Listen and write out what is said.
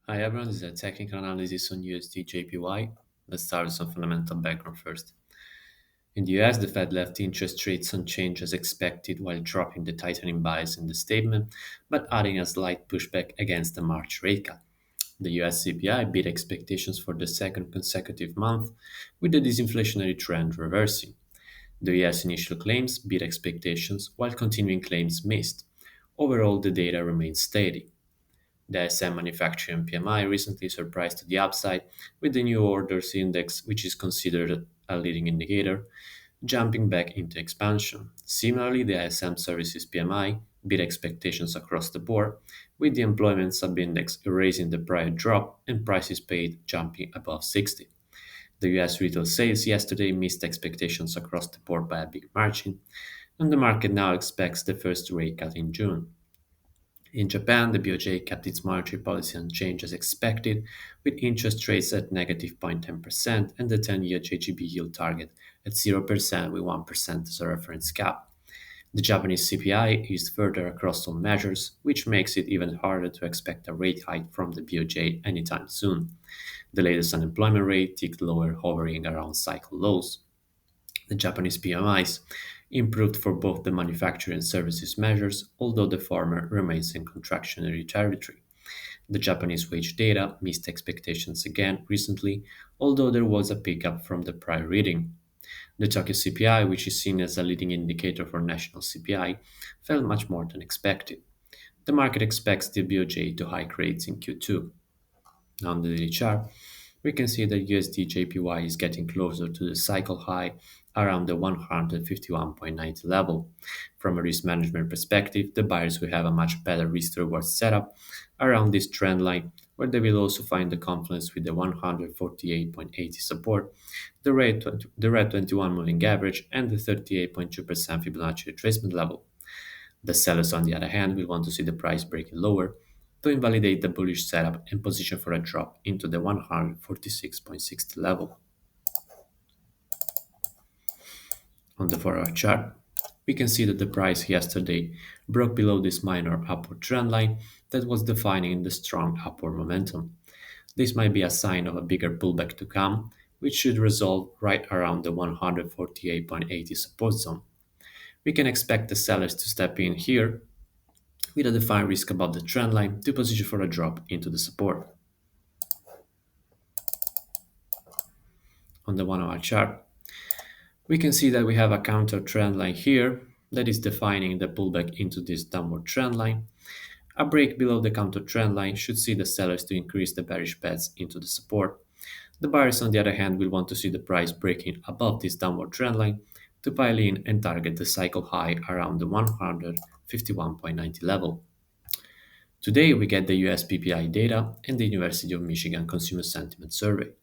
Hi everyone, this is a technical analysis on USDJPY. Let's start with some fundamental background first. In the US, the Fed left interest rates unchanged as expected while dropping the tightening bias in the statement, but adding a slight pushback against the March rate cut. The US CPI beat expectations for the second consecutive month, with the disinflationary trend reversing. The US initial claims beat expectations while continuing claims missed. Overall, the data remains steady. The SM manufacturing PMI recently surprised to the upside, with the new orders index, which is considered a leading indicator, jumping back into expansion. Similarly, the ISM services PMI beat expectations across the board, with the employment sub-index erasing the prior drop and prices paid jumping above 60. The US retail sales yesterday missed expectations across the board by a big margin, and the market now expects the first rate cut in June. In Japan, the BOJ kept its monetary policy unchanged as expected, with interest rates at negative 0.10% and the 10-year JGB yield target at 0% with 1% as a reference cap. The Japanese CPI eased further across all measures, which makes it even harder to expect a rate hike from the BOJ anytime soon. The latest unemployment rate ticked lower, hovering around cycle lows. The Japanese PMIs improved for both the manufacturing and services measures, although the former remains in contractionary territory. The Japanese wage data missed expectations again recently, although there was a pickup from the prior reading. The Tokyo CPI, which is seen as a leading indicator for national CPI, fell much more than expected. The market expects the BOJ to hike rates in Q2. On the daily chart, we can see that USD/JPY is getting closer to the cycle high around the 151.90 level. From a risk management perspective, the buyers will have a much better risk reward setup around this trend line, where they will also find the confluence with the 148.80 support, the red 21 moving average, and the 38.2% Fibonacci retracement level. The sellers, on the other hand, will want to see the price breaking lower to invalidate the bullish setup and position for a drop into the 146.60 level. On the 4-hour chart, we can see that the price yesterday broke below this minor upward trend line that was defining the strong upward momentum. This might be a sign of a bigger pullback to come, which should resolve right around the 148.80 support zone. We can expect the sellers to step in here with a defined risk above the trend line to position for a drop into the support. On the 1-hour chart, we can see that we have a counter trend line here that is defining the pullback into this downward trend line. A break below the counter trend line should see the sellers to increase the bearish bets into the support. The buyers, on the other hand, will want to see the price breaking above this downward trend line to pile in and target the cycle high around the 151.90 level. Today, we get the US PPI data and the University of Michigan Consumer Sentiment Survey.